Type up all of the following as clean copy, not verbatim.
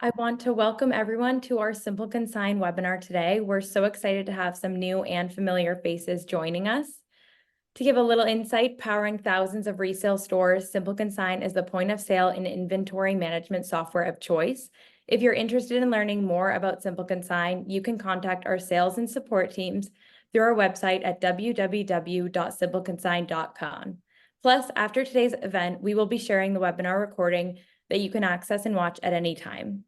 I want to welcome everyone to our SimpleConsign webinar today. We're so excited to have some new and familiar faces joining us. To give a little insight, powering thousands of resale stores, SimpleConsign is the point of sale and inventory management software of choice. If you're interested in learning more about SimpleConsign, you can contact our sales and support teams through our website at www.simpleconsign.com. Plus, after today's event, we will be sharing the webinar recording that you can access and watch at any time.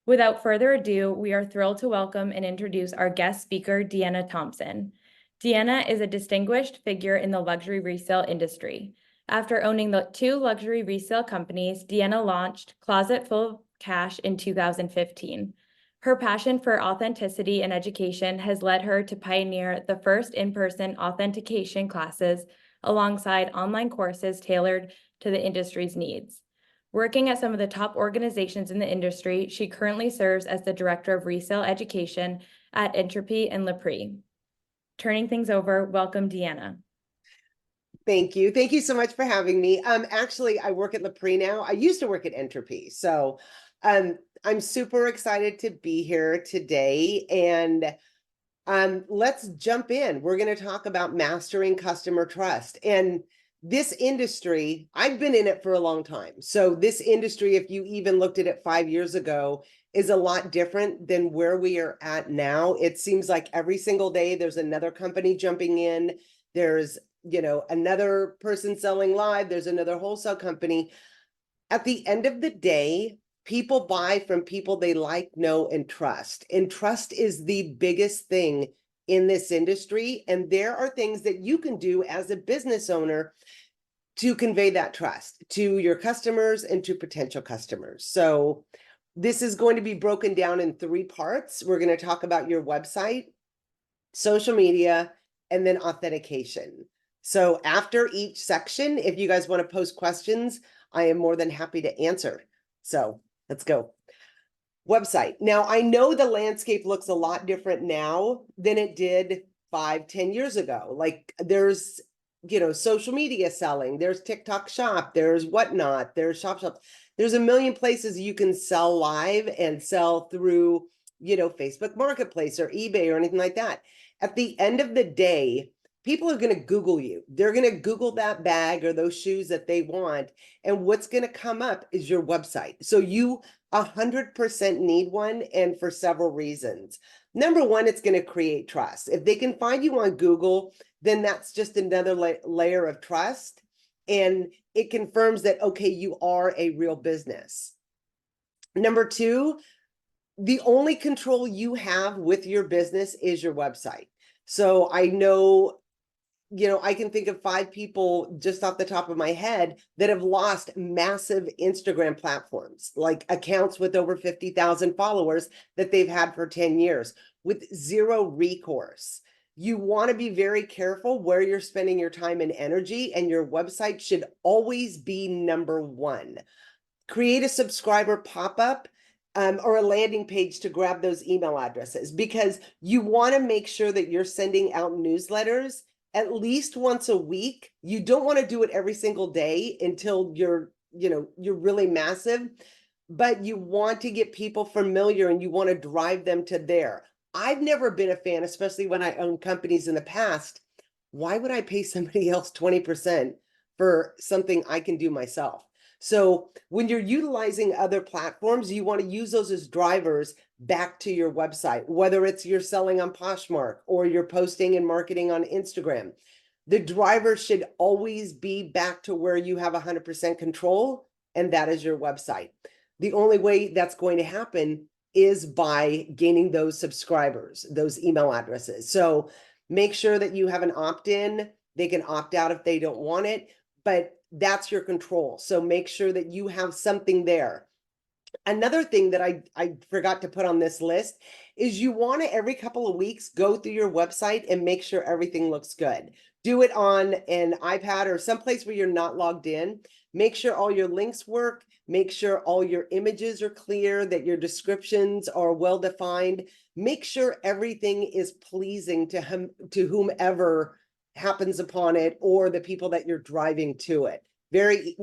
Without further ado, we are thrilled to welcome and introduce our guest speaker, Deanna Thompson. Deanna is a distinguished figure in the luxury resale industry. After owning the two luxury resale companies, Deanna launched Closet Full of Cash in 2015. Her passion for authenticity and education has led her to pioneer the first in-person authentication classes alongside online courses tailored to the industry's needs. Working at some of the top organizations in the industry, she currently serves as the Director of Resale Education at Entropy and Lepre. Turning things over, welcome, Deanna. Thank you. Thank you so much for having me. Actually, I work at Lepre now. I used to work at Entropy. So I'm super excited to be here today. And let's jump in. We're going to talk about mastering customer trust. And this industry, I've been in it for a long time. So this industry, if you even looked at it 5 years ago, is a lot different than where we are at now. It seems like every single day there's another company jumping in. There's, another person selling live. There's another wholesale company. At the end of the day, people buy from people they like, know, and trust. And trust is the biggest thing in this industry. And there are things that you can do as a business owner to convey that trust to your customers and to potential customers. So this is going to be broken down in 3 parts. We're going to talk about your website, social media, and then authentication. So after each section, if you guys want to post questions, I am more than happy to answer. So let's go. Website. Now, I know the landscape looks a lot different now than it did 5-10 years ago. Like there's, social media selling, there's TikTok shop, there's whatnot, there's shop. There's a million places you can sell live and sell through, Facebook Marketplace or eBay or anything like that. At the end of the day, people are going to Google you. They're going to Google that bag or those shoes that they want. And what's going to come up is your website. So you 100% need one, and for several reasons. Number one, it's going to create trust. If they can find you on Google, then that's just another layer of trust. And it confirms that, okay, you are a real business. Number two, the only control you have with your business is your website. So I know, I can think of 5 people just off the top of my head that have lost massive Instagram platforms, like accounts with over 50,000 followers that they've had for 10 years with zero recourse. You want to be very careful where you're spending your time and energy, and your website should always be number 1. Create a subscriber pop-up or a landing page to grab those email addresses, because you want to make sure that you're sending out newsletters at least once a week. You don't want to do it every single day until you're really massive, but you want to get people familiar and you want to drive them to there. I've never been a fan, especially when I owned companies in the past. Why would I pay somebody else 20% for something I can do myself? So when you're utilizing other platforms, you want to use those as drivers back to your website, whether it's you're selling on Poshmark or you're posting and marketing on Instagram. The driver should always be back to where you have 100% control, and that is your website. The only way that's going to happen is by gaining those subscribers, those email addresses. So make sure that you have an opt-in. They can opt out if they don't want it, but that's your control. So make sure that you have something there. Another thing that I forgot to put on this list is you want to every couple of weeks go through your website and make sure everything looks good. Do it on an iPad or someplace where you're not logged in. Make sure all your links work. Make sure all your images are clear, that your descriptions are well defined. Make sure everything is pleasing to whomever happens upon it, or the people that you're driving to it.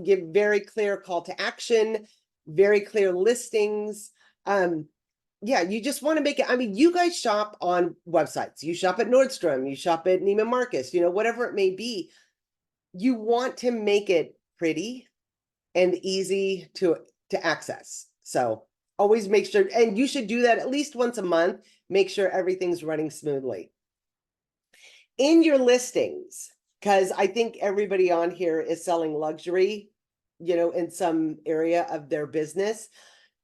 Give very clear call to action, very clear listings, Yeah, you just want to make it. I mean, you guys shop on websites. You shop at Nordstrom, you shop at Neiman Marcus, whatever it may be. You want to make it pretty and easy to access. So always make sure, and you should do that at least once a month. Make sure everything's running smoothly. In your listings, because I think everybody on here is selling luxury, in some area of their business,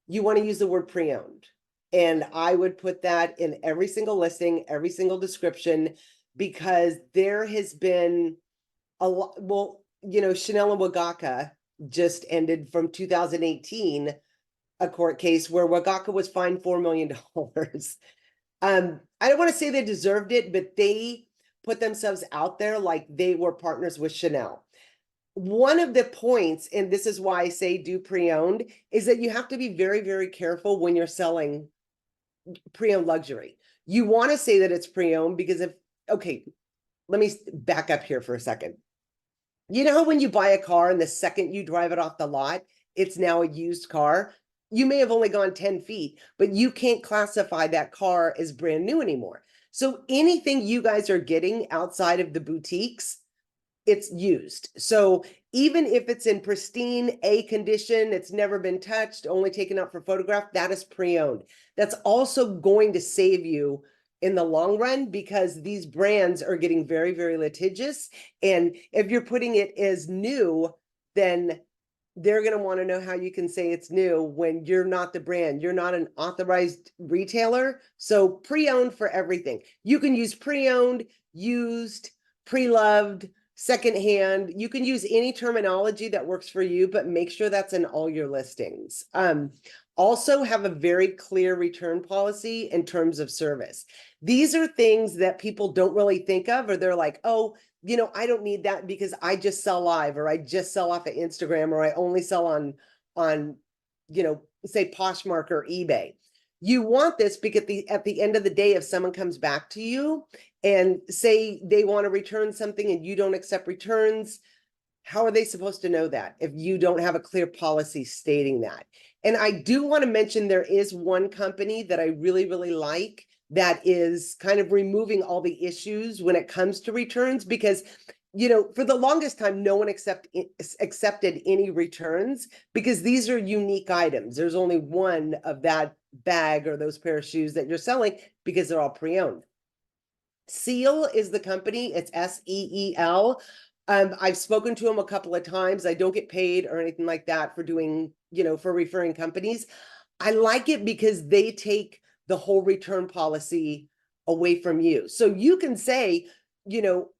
you want to use the word pre-owned. And I would put that in every single listing, every single description, because there has been a lot. Well, Chanel and Wagaka just ended from 2018, a court case where Wagaka was fined $4 million. I don't want to say they deserved it, but they put themselves out there like they were partners with Chanel. One of the points, and this is why I say do pre-owned, is that you have to be very, very careful when you're selling pre-owned luxury. You want to say that it's pre-owned because okay, let me back up here for a second. You know how when you buy a car and the second you drive it off the lot, it's now a used car? You may have only gone 10 feet, but you can't classify that car as brand new anymore. So anything you guys are getting outside of the boutiques, it's used. So even if it's in pristine A condition, it's never been touched, only taken out for photograph, that is pre-owned. That's also going to save you in the long run because these brands are getting very, very litigious. And if you're putting it as new, then they're going to want to know how you can say it's new when you're not the brand. You're not an authorized retailer. So pre-owned for everything. You can use pre-owned, used, pre-loved, secondhand. You can use any terminology that works for you, but make sure that's in all your listings. Also have a very clear return policy in terms of service. These are things that people don't really think of, or they're like, oh, I don't need that because I just sell live, or I just sell off of Instagram, or I only sell on, say Poshmark or eBay. You want this because at the end of the day, if someone comes back to you and say they want to return something and you don't accept returns, how are they supposed to know that if you don't have a clear policy stating that? And I do want to mention there is one company that I really, really like that is kind of removing all the issues when it comes to returns, because for the longest time, no one accepted any returns because these are unique items. There's only one of that bag or those pair of shoes that you're selling because they're all pre-owned. Seal is the company. It's SEEL. I've spoken to them a couple of times. I don't get paid or anything like that for doing, for referring companies. I like it because they take the whole return policy away from you. So you can say,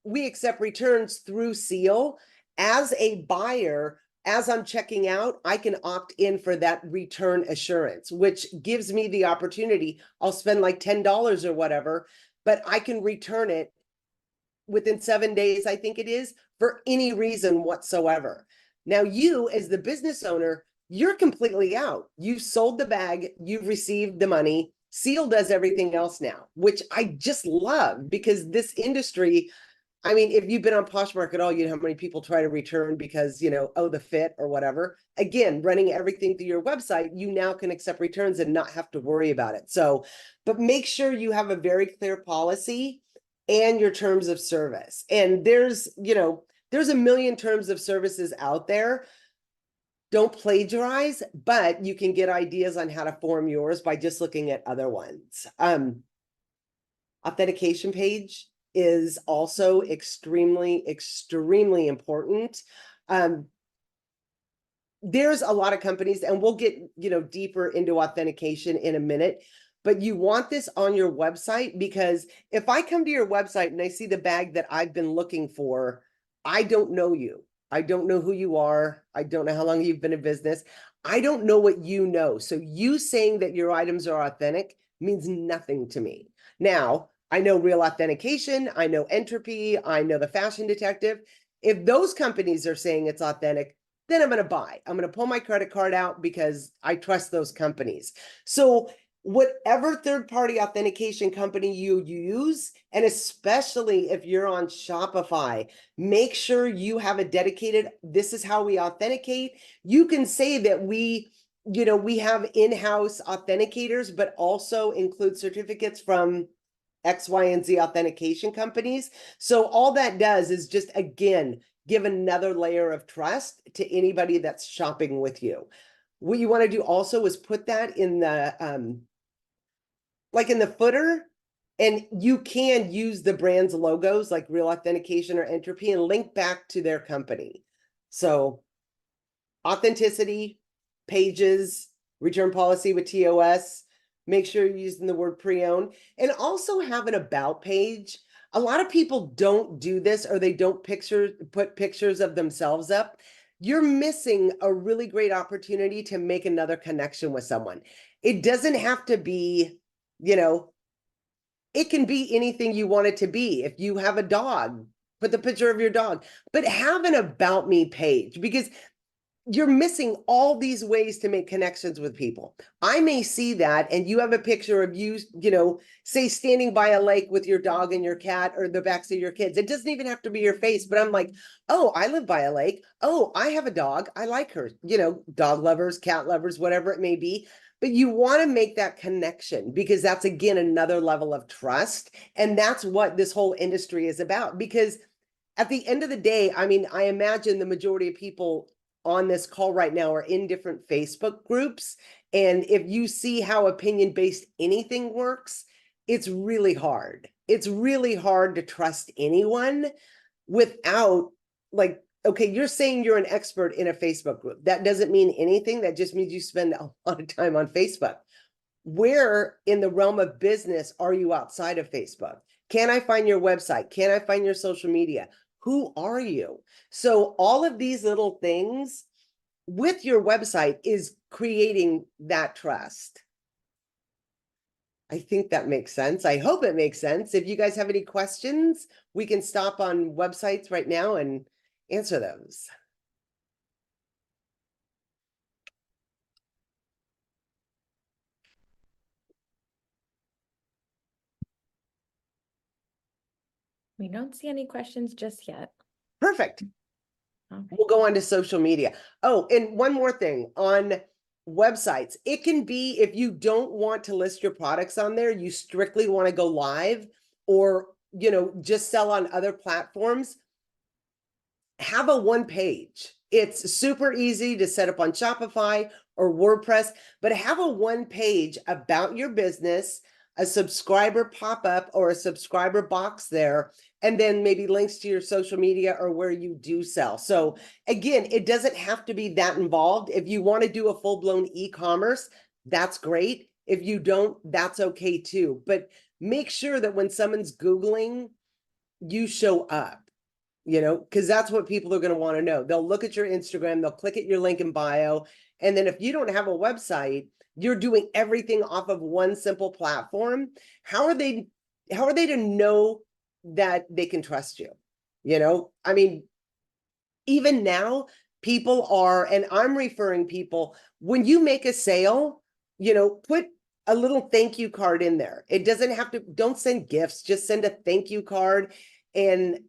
we accept returns through Seal. As a buyer, as I'm checking out, I can opt in for that return assurance, which gives me the opportunity. I'll spend like $10 or whatever, but I can return it within 7 days, I think it is, for any reason whatsoever. Now, you as the business owner, you're completely out. You've sold the bag, you've received the money. Seal does everything else now, which I just love because this industry, I mean, if you've been on Poshmark at all, you know how many people try to return because, oh, the fit or whatever. Again, running everything through your website, you now can accept returns and not have to worry about it. So, but make sure you have a very clear policy and your terms of service. And there's a million terms of services out there. Don't plagiarize, but you can get ideas on how to form yours by just looking at other ones. Authentication page is also extremely, extremely important. There's a lot of companies, and we'll get, deeper into authentication in a minute, but you want this on your website because if I come to your website and I see the bag that I've been looking for, I don't know you. I don't know who you are. I don't know how long you've been in business. I don't know what you know. So you saying that your items are authentic means nothing to me. Now, I know Real Authentication. I know Entropy. I know the Fashion Detective. If those companies are saying it's authentic, then I'm going to buy. I'm going to pull my credit card out because I trust those companies. So whatever third-party authentication company you use, and especially if you're on Shopify, make sure you have a dedicated, this is how we authenticate. You can say that we we have in-house authenticators, but also include certificates from X, Y, and Z authentication companies. So all that does is just, again, give another layer of trust to anybody that's shopping with you. What you want to do also is put that in the, like in the footer, and you can use the brand's logos like Real Authentication or Entropy and link back to their company. So authenticity, pages, return policy with TOS, make sure you're using the word pre-owned, and also have an about page. A lot of people don't do this, or they don't put pictures of themselves up. You're missing a really great opportunity to make another connection with someone. It doesn't have to be, it can be anything you want it to be. If you have a dog, put the picture of your dog, but have an about me page, because you're missing all these ways to make connections with people. I may see that, and you have a picture of you, say standing by a lake with your dog and your cat, or the backs of your kids. It doesn't even have to be your face, but I'm like, oh, I live by a lake. Oh, I have a dog. I like her, dog lovers, cat lovers, whatever it may be. But you want to make that connection, because that's, again, another level of trust. And that's what this whole industry is about. Because at the end of the day, I mean, I imagine the majority of people on this call right now are in different Facebook groups. And if you see how opinion-based anything works, it's really hard. It's really hard to trust anyone without, like, okay, you're saying you're an expert in a Facebook group. That doesn't mean anything. That just means you spend a lot of time on Facebook. Where in the realm of business are you outside of Facebook? Can I find your website? Can I find your social media? Who are you? So all of these little things with your website is creating that trust. I think that makes sense. I hope it makes sense. If you guys have any questions, we can stop on websites right now and answer those. We don't see any questions just yet. Perfect. Okay. We'll go on to social media. Oh, and one more thing on websites. It can be, if you don't want to list your products on there, you strictly want to go live, or, just sell on other platforms, have a one page. It's super easy to set up on Shopify or WordPress, but have a one page about your business, a subscriber pop-up or a subscriber box there, and then maybe links to your social media or where you do sell. So again, it doesn't have to be that involved. If you want to do a full-blown e-commerce, that's great. If you don't, that's okay too. But make sure that when someone's Googling, you show up, because that's what people are going to want to know. They'll look at your Instagram, they'll click at your link in bio. And then if you don't have a website, you're doing everything off of one simple platform. How are they to know that they can trust you? I mean, even now, people are, and I'm referring people, when you make a sale, put a little thank you card in there. It doesn't have to, don't send gifts, just send a thank you card. And,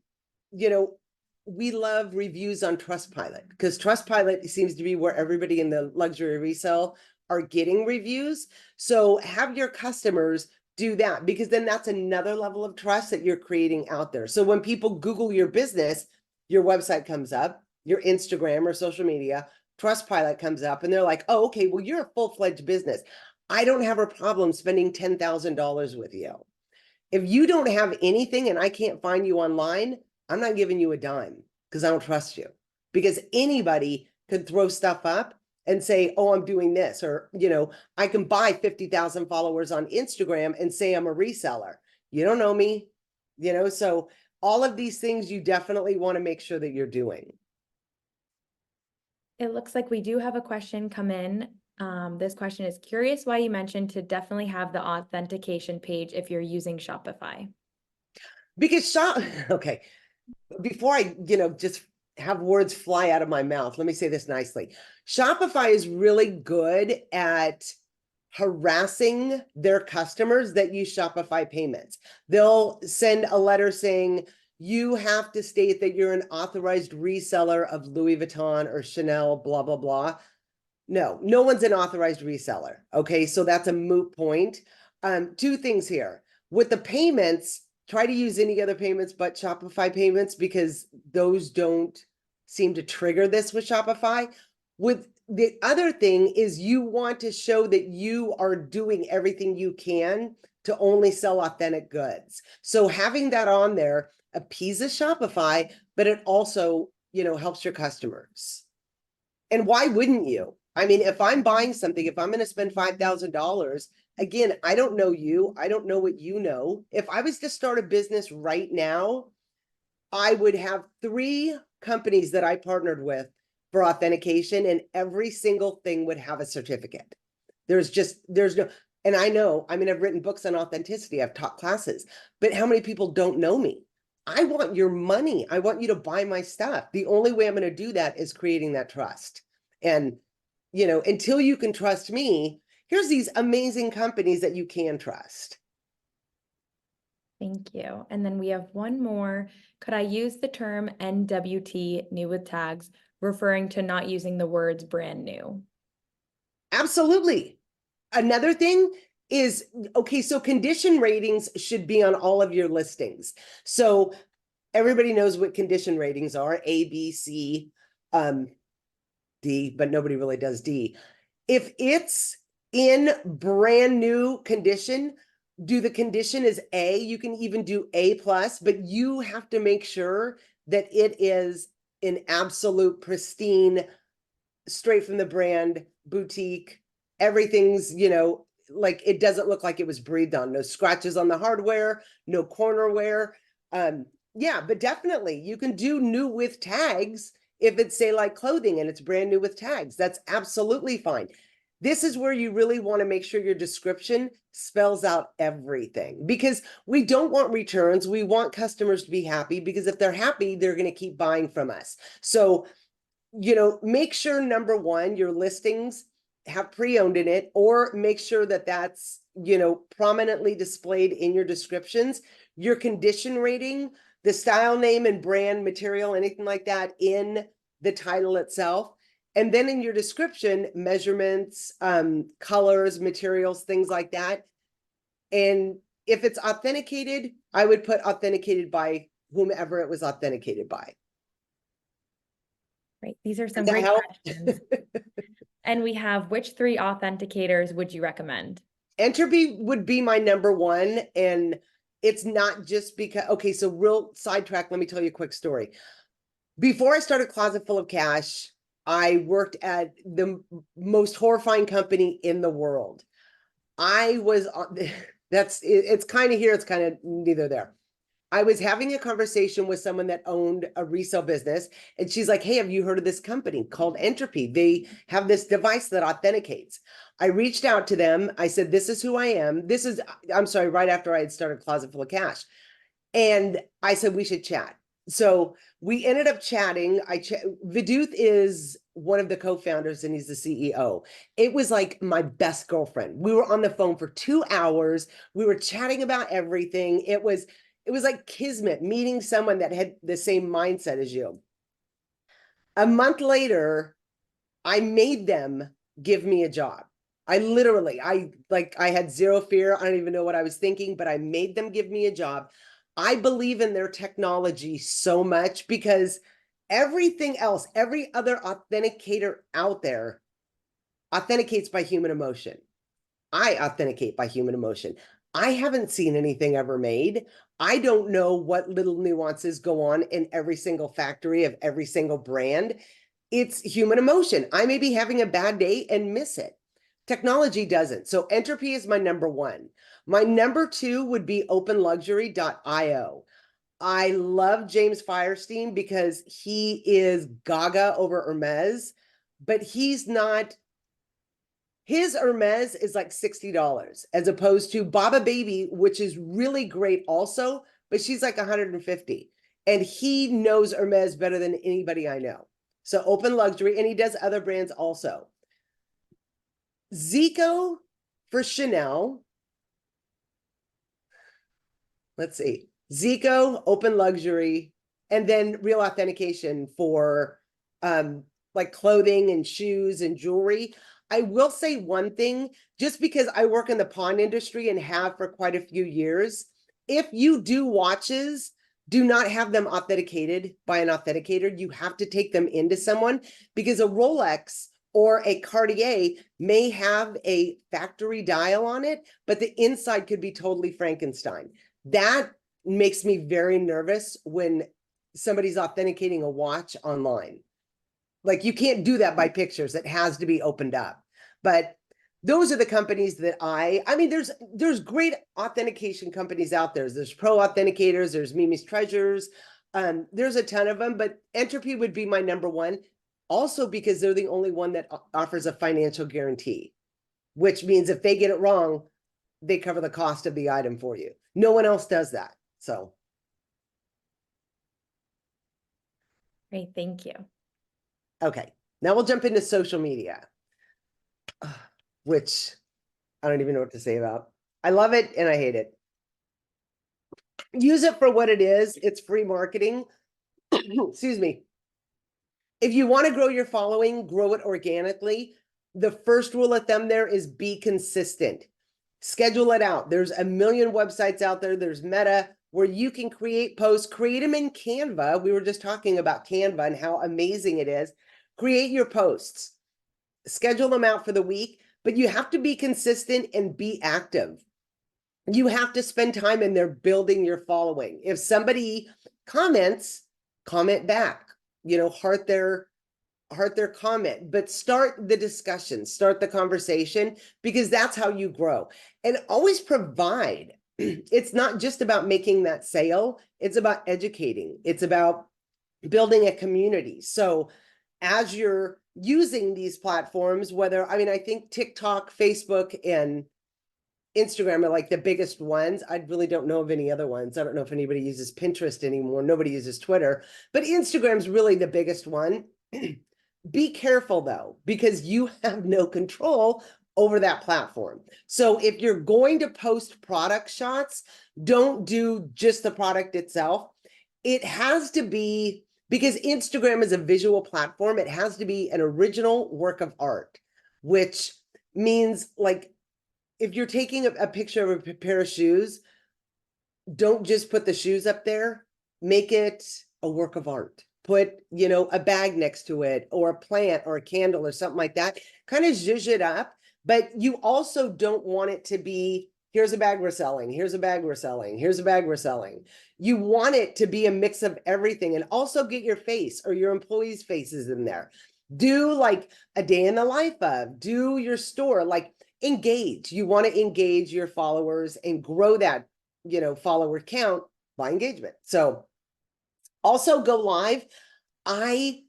we love reviews on Trustpilot, because Trustpilot seems to be where everybody in the luxury resale are getting reviews. So have your customers do that, because then that's another level of trust that you're creating out there. So when people Google your business, your website comes up, your Instagram or social media, Trustpilot comes up, and they're like, oh, okay, well, you're a full-fledged business. I don't have a problem spending $10,000 with you. If you don't have anything and I can't find you online, I'm not giving you a dime, because I don't trust you. Because anybody could throw stuff up and say, oh, I'm doing this, or, I can buy 50,000 followers on Instagram and say I'm a reseller. You don't know me, so all of these things you definitely want to make sure that you're doing. It looks like we do have a question come in. This question is, curious why you mentioned to definitely have the authentication page if you're using Shopify. Because okay, before I, just have words fly out of my mouth, let me say this nicely. Shopify is really good at harassing their customers that use Shopify payments. They'll send a letter saying, you have to state that you're an authorized reseller of Louis Vuitton or Chanel, blah, blah, blah. No, no one's an authorized reseller. Okay, so that's a moot point. Two things here. With the payments, try to use any other payments but Shopify payments, because those don't seem to trigger this with Shopify. With the other thing is, you want to show that you are doing everything you can to only sell authentic goods. So having that on there appeases Shopify, but it also, helps your customers. And why wouldn't you? I mean, if I'm buying something, if I'm going to spend $5,000, again, I don't know you. I don't know what you know. If I was to start a business right now, I would have 3 companies that I partnered with for authentication, and every single thing would have a certificate. There's no, and I know, I mean, I've written books on authenticity, I've taught classes, but how many people don't know me? I want your money. I want you to buy my stuff. The only way I'm going to do that is creating that trust. And, until you can trust me, here's these amazing companies that you can trust. Thank you. And then we have one more. Could I use the term NWT, new with tags, referring to not using the words brand new? Absolutely. Another thing is, okay, so condition ratings should be on all of your listings. So everybody knows what condition ratings are, A, B, C, D, but nobody really does D. If it's in brand new condition, do the condition is A. You can even do A plus, but you have to make sure that it is an absolute pristine, straight from the brand, boutique. Everything's, like it doesn't look like it was breathed on. No scratches on the hardware, no corner wear. Yeah, but definitely you can do new with tags if it's, say, like clothing and it's brand new with tags. That's absolutely fine. This is where you really want to make sure your description spells out everything, because we don't want returns. We want customers to be happy, because if they're happy, they're going to keep buying from us. So, make sure, number one, your listings have pre-owned in it, or make sure that that's, prominently displayed in your descriptions, your condition rating, the style name and brand, material, anything like that in the title itself. And then in your description, measurements, colors, materials, things like that. And if it's authenticated, I would put authenticated by whomever it was authenticated by. Right. These are some Does that great help? questions. And we have, which 3 authenticators would you recommend? Entropy would be my number one. And it's not just because, okay, so real sidetrack, let me tell you a quick story. Before I started Closet Full of Cash, I worked at the most horrifying company in the world. I was on, it's kind of here, it's kind of neither there. I was having a conversation with someone that owned a resale business, and she's like, hey, have you heard of this company called Entropy? They have this device that authenticates. I reached out to them. I said, this is who I am. I'm sorry, right after I had started Closet Full of Cash. And I said, we should chat. So we ended up chatting. Viduth is one of the co-founders and he's the CEO. It was like my best girlfriend. We were on the phone for 2 hours. We were chatting about everything. It was like kismet, meeting someone that had the same mindset as you. A month later, I made them give me a job. I had zero fear. I don't even know what I was thinking, but I made them give me a job. I believe in their technology so much, because everything else, every other authenticator out there authenticates by human emotion. I authenticate by human emotion. I haven't seen anything ever made. I don't know what little nuances go on in every single factory of every single brand. It's human emotion. I may be having a bad day and miss it. Technology doesn't. So Entropy is my number one. My number 2 would be openluxury.io. I love James Firestein because he is gaga over Hermes, but he's not. His Hermes is like $60, as opposed to Baba Baby, which is really great also, but she's like 150. And he knows Hermes better than anybody I know. So Open Luxury, and he does other brands also. Zico for Chanel. Let's see. Zico, Open Luxury, and then Real Authentication for like clothing and shoes and jewelry. I will say one thing, just because I work in the pawn industry and have for quite a few years, if you do watches, do not have them authenticated by an authenticator. You have to take them into someone, because a Rolex or a Cartier may have a factory dial on it, but the inside could be totally Frankenstein. That makes me very nervous when somebody's authenticating a watch online. Like, you can't do that by pictures. It has to be opened up. But those are the companies that I mean, there's great authentication companies out there. There's Pro Authenticators, there's Mimi's Treasures. There's a ton of them, but Entropy would be my number one. Also, because they're the only one that offers a financial guarantee, which means if they get it wrong, they cover the cost of the item for you. No one else does that. So. Great, thank you. Okay, now we'll jump into social media, which I don't even know what to say about. I love it and I hate it. Use it for what it is. It's free marketing. Excuse me. If you want to grow your following, grow it organically. The first rule of thumb there is be consistent. Schedule it out. There's a million websites out there. There's Meta, where you can create posts, create them in Canva. We were just talking about Canva and how amazing it is. Create your posts, schedule them out for the week, but you have to be consistent and be active. You have to spend time in there building your following. If somebody comments, comment back, heart their comment, but start the discussion, start the conversation, because that's how you grow. And always provide. It's not just about making that sale. It's about educating. It's about building a community. So as you're using these platforms, I think TikTok, Facebook, and Instagram are like the biggest ones. I really don't know of any other ones. I don't know if anybody uses Pinterest anymore. Nobody uses Twitter, but Instagram's really the biggest one. Be careful though, because you have no control over that platform. So if you're going to post product shots, don't do just the product itself. It has to be, because Instagram is a visual platform, it has to be an original work of art, which means, like, if you're taking a picture of a pair of shoes, don't just put the shoes up there, make it a work of art. Put, a bag next to it, or a plant or a candle or something like that. Kind of zhuzh it up, but you also don't want it to be, here's a bag we're selling, here's a bag we're selling, here's a bag we're selling. You want it to be a mix of everything, and also get your face or your employees' faces in there. Do like a day in the life of, do your store, like engage. You want to engage your followers and grow that, follower count by engagement. So also go live. I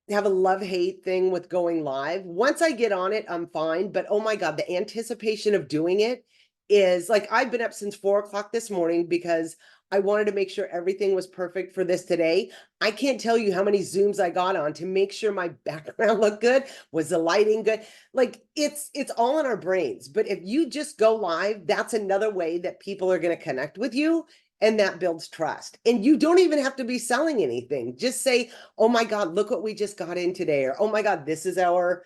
have a love-hate thing with going live. Once I get on it, I'm fine. But oh my God, the anticipation of doing it is like, I've been up since 4 o'clock this morning because I wanted to make sure everything was perfect for this today. I can't tell you how many Zooms I got on to make sure my background looked good. Was the lighting good? Like, it's all in our brains. But if you just go live, that's another way that people are going to connect with you. And that builds trust. And you don't even have to be selling anything. Just say, oh my God, look what we just got in today. Or, oh my God, this is our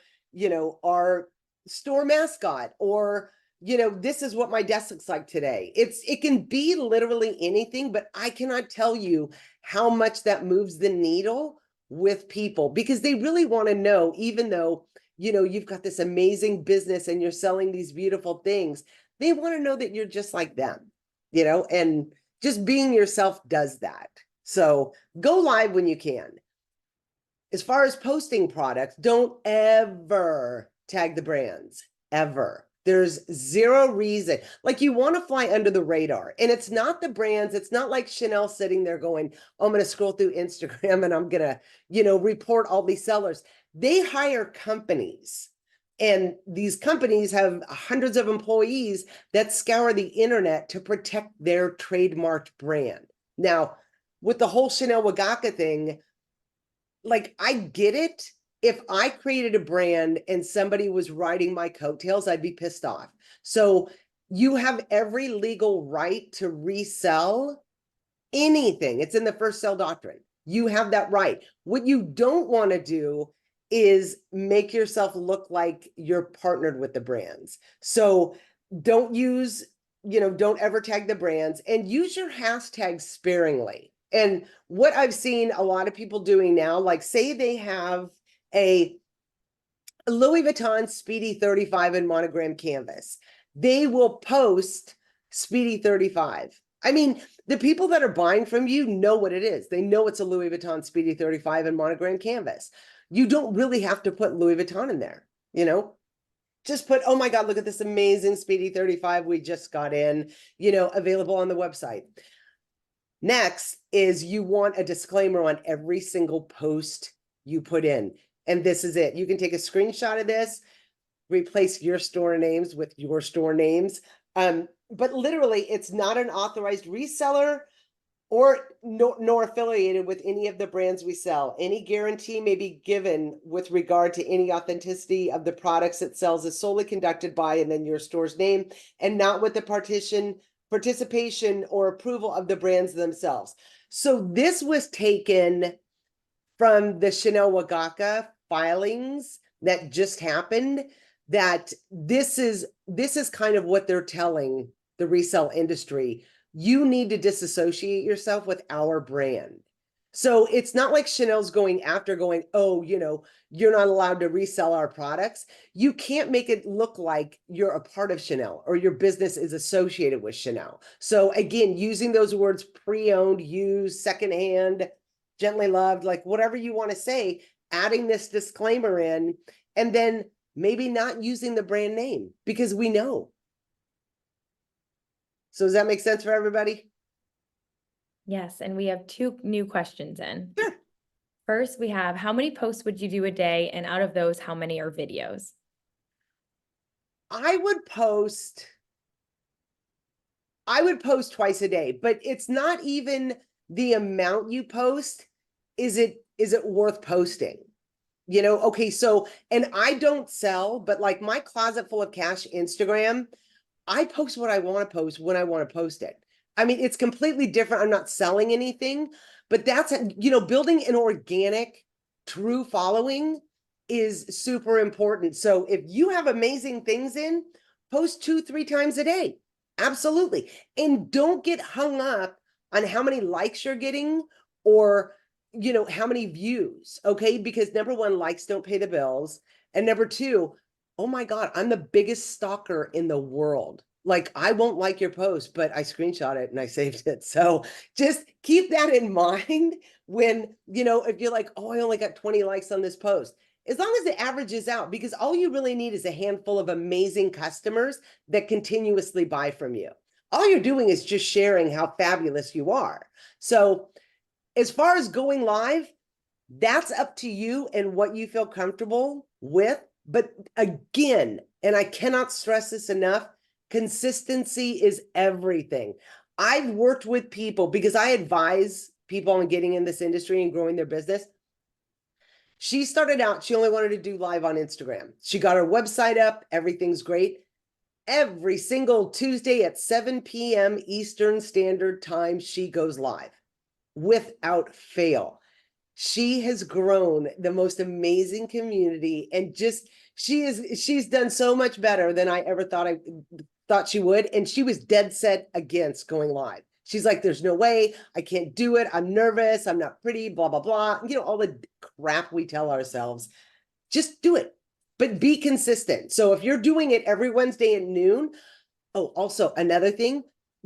store mascot. Or, this is what my desk looks like today. It can be literally anything, but I cannot tell you how much that moves the needle with people, because they really want to know, even though, you've got this amazing business and you're selling these beautiful things, they want to know that you're just like them, and just being yourself does that. So go live when you can. As far as posting products, don't ever tag the brands, ever. There's zero reason. Like, you want to fly under the radar, and it's not the brands. It's not like Chanel sitting there going, oh, I'm going to scroll through Instagram and I'm going to, report all these sellers. They hire companies, and these companies have hundreds of employees that scour the internet to protect their trademarked brand. Now, with the whole Chanel Wagaka thing, like, I get it. If I created a brand and somebody was riding my coattails, I'd be pissed off. So you have every legal right to resell anything. It's in the first sale doctrine. You have that right. What you don't want to do is make yourself look like you're partnered with the brands. So don't use, don't ever tag the brands, and use your hashtags sparingly. And what I've seen a lot of people doing now, like say they have a Louis Vuitton Speedy 35 in monogram canvas, they will post Speedy 35. I mean, the people that are buying from you know what it is. They know it's a Louis Vuitton Speedy 35 in monogram canvas. You don't really have to put Louis Vuitton in there, just put, oh my God, look at this amazing Speedy 35 we just got in, available on the website. Next is you want a disclaimer on every single post you put in. And this is it. You can take a screenshot of this, replace your store names with your store names. But literally, it's not an authorized reseller or nor affiliated with any of the brands we sell. Any guarantee may be given with regard to any authenticity of the products it sells is solely conducted by and then your store's name, and not with the participation or approval of the brands themselves. So this was taken from the Chanel Wagaka filings that just happened, that this is kind of what they're telling the resale industry. You need to disassociate yourself with our brand. So it's not like Chanel's going, oh, you're not allowed to resell our products. You can't make it look like you're a part of Chanel or your business is associated with Chanel. So again, using those words pre-owned, used, secondhand, gently loved, like whatever you want to say, adding this disclaimer in, and then maybe not using the brand name because we know. So does that make sense for everybody? Yes, and we have 2 new questions in. Sure. First, we have, how many posts would you do a day? And out of those, how many are videos? I would post twice a day, but it's not even the amount you post. Is it worth posting? Okay, so, and I don't sell, but like my Closet Full of Cash Instagram, I post what I want to post when I want to post it. I mean, it's completely different. I'm not selling anything, but that's, building an organic, true following is super important. So if you have amazing things in, post 2-3 times a day. Absolutely. And don't get hung up on how many likes you're getting or, how many views. Okay. Because number one, likes don't pay the bills. And number two, oh my God, I'm the biggest stalker in the world. Like, I won't like your post, but I screenshot it and I saved it. So just keep that in mind when, if you're like, oh, I only got 20 likes on this post, as long as it averages out, because all you really need is a handful of amazing customers that continuously buy from you. All you're doing is just sharing how fabulous you are. So as far as going live, that's up to you and what you feel comfortable with. But again, and I cannot stress this enough, consistency is everything. I've worked with people because I advise people on getting in this industry and growing their business. She started out, she only wanted to do live on Instagram. She got her website up, everything's great. Every single Tuesday at 7 p.m. Eastern Standard Time, she goes live without fail. She has grown the most amazing community, and just she's done so much better than I ever thought she would. And she was dead set against going live. She's like, there's no way, I can't do it. I'm nervous, I'm not pretty, blah, blah, blah. All the crap we tell ourselves. Just do it, but be consistent. So if you're doing it every Wednesday at noon, oh, also another thing,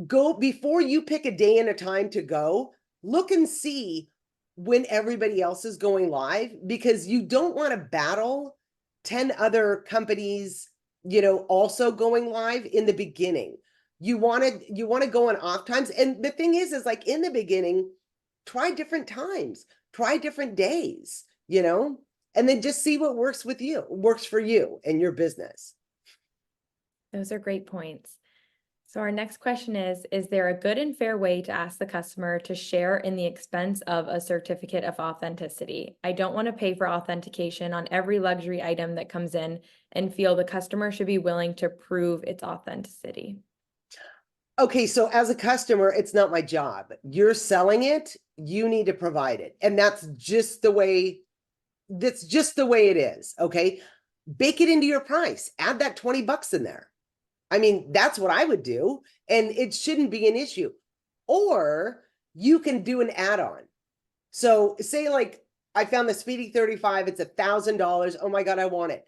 go before you pick a day and a time to go, look and see when everybody else is going live, because you don't want to battle 10 other companies, also going live in the beginning. You want to go on off times. And the thing is like in the beginning, try different times, try different days, and then just see what works for you and your business. Those are great points. So our next question is there a good and fair way to ask the customer to share in the expense of a certificate of authenticity? I don't want to pay for authentication on every luxury item that comes in and feel the customer should be willing to prove its authenticity. Okay, so as a customer, it's not my job. You're selling it. you need to provide it. And that's just the way it is. Okay. Bake it into your price, add that 20 bucks in there. I mean, that's what I would do. And it shouldn't be an issue. Or you can do an add-on. So say like, I found the Speedy 35, it's $1,000. Oh my God, I want it.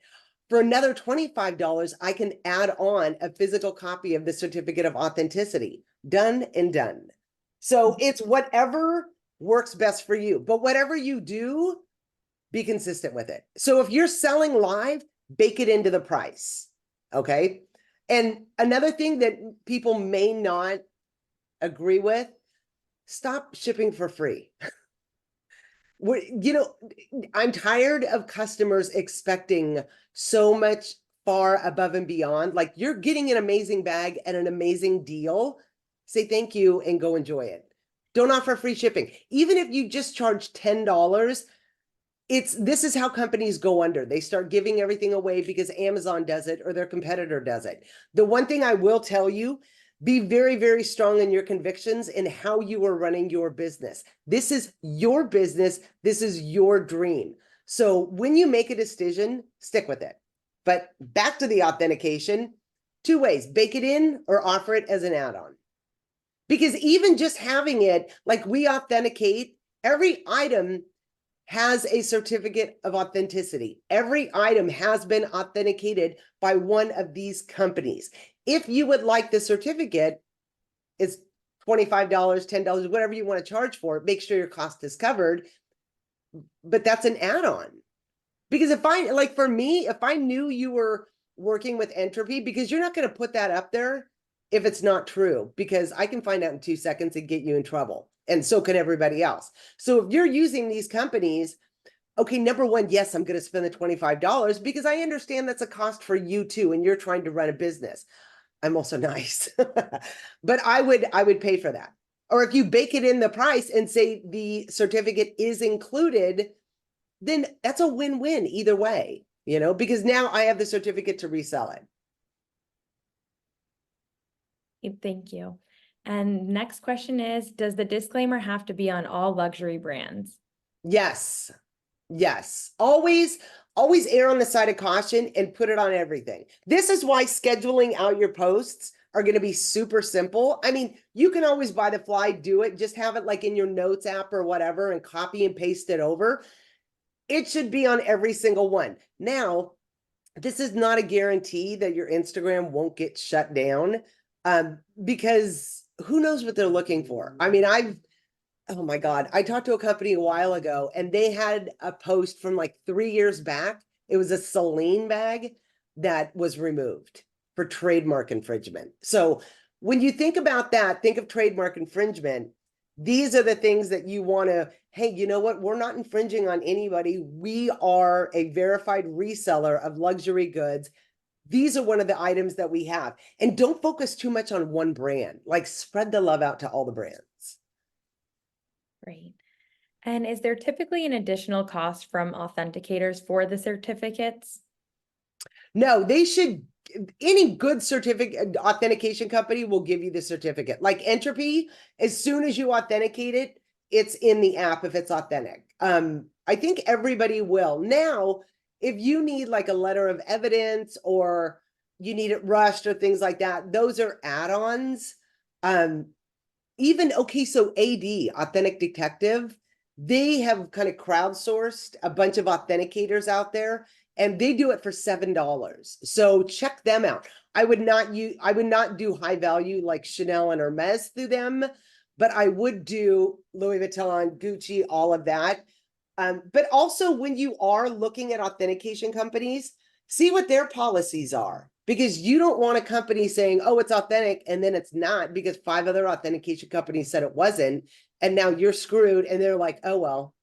For another $25, I can add on a physical copy of the certificate of authenticity. Done and done. So it's whatever works best for you. But whatever you do, be consistent with it. So if you're selling live, bake it into the price. Okay. And another thing that people may not agree with, stop shipping for free. I'm tired of customers expecting so much far above and beyond. Like, you're getting an amazing bag at an amazing deal. Say thank you and go enjoy it. Don't offer free shipping. Even if you just charge $10, this is how companies go under. They start giving everything away because Amazon does it or their competitor does it. The one thing I will tell you, be very, very strong in your convictions and how you are running your business. This is your business. This is your dream. So when you make a decision, stick with it. But back to the authentication, 2 ways: bake it in or offer it as an add-on. Because even just having it, like, we authenticate, every item has a certificate of authenticity. Every item has been authenticated by one of these companies. If you would like the certificate, it's $25, $10, whatever you want to charge for it. Make sure your cost is covered. But that's an add-on. Because for me, if I knew you were working with Entropy, because you're not going to put that up there if it's not true, because I can find out in 2 seconds and get you in trouble. And so can everybody else. So if you're using these companies, okay, number one, yes, I'm going to spend the $25 because I understand that's a cost for you too, and you're trying to run a business. I'm also nice, but I would pay for that. Or if you bake it in the price and say the certificate is included, then that's a win-win either way, because now I have the certificate to resell it. Thank you. And next question is, does the disclaimer have to be on all luxury brands? Yes. Yes. Always err on the side of caution and put it on everything. This is why scheduling out your posts are going to be super simple. I mean, you can always by the fly do it. Just have it like in your notes app or whatever and copy and paste it over. It should be on every single one. Now, this is not a guarantee that your Instagram won't get shut down, because who knows what they're looking for. I mean, oh my God, I talked to a company a while ago and they had a post from like 3 years back. It was a Celine bag that was removed for trademark infringement. So when you think about that, think of trademark infringement. These are the things that you want to, hey, you know what? We're not infringing on anybody. We are a verified reseller of luxury goods. These are one of the items that we have. And don't focus too much on one brand, like spread the love out to all the brands. Great. And is there typically an additional cost from authenticators for the certificates? No, any good certificate authentication company will give you the certificate. Like Entropy, as soon as you authenticate it, it's in the app if it's authentic. I think everybody will. Now, if you need like a letter of evidence or you need it rushed or things like that, those are add-ons. So AD, Authentic Detective, they have kind of crowdsourced a bunch of authenticators out there, and they do it for $7. So check them out. I would not do high value like Chanel and Hermes through them, but I would do Louis Vuitton, Gucci, all of that. But also when you are looking at authentication companies, see what their policies are, because you don't want a company saying, oh, it's authentic, and then it's not because 5 other authentication companies said it wasn't. And now you're screwed. And they're like, oh, well,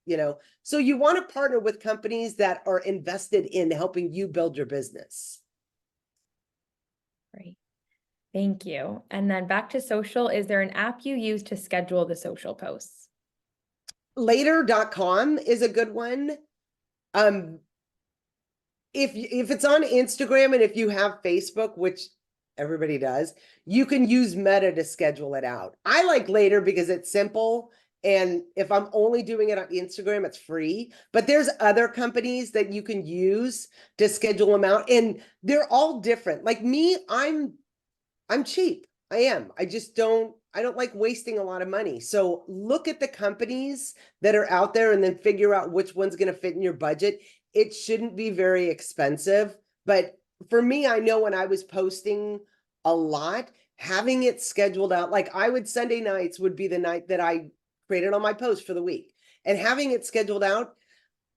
so you want to partner with companies that are invested in helping you build your business. Great. Thank you. And then back to social, is there an app you use to schedule the social posts? Later.com is a good one. If it's on Instagram and if you have Facebook, which everybody does, you can use Meta to schedule it out. I like Later because it's simple And if I'm only doing it on Instagram, it's free. But there's other companies that you can use to schedule them out. And they're all different. Like me, I'm cheap. I am. I don't like wasting a lot of money. So look at the companies that are out there and then figure out which one's going to fit in your budget. It shouldn't be very expensive. But for me, I know when I was posting a lot, having it scheduled out, like Sunday nights would be the night that I created on my post for the week. And having it scheduled out,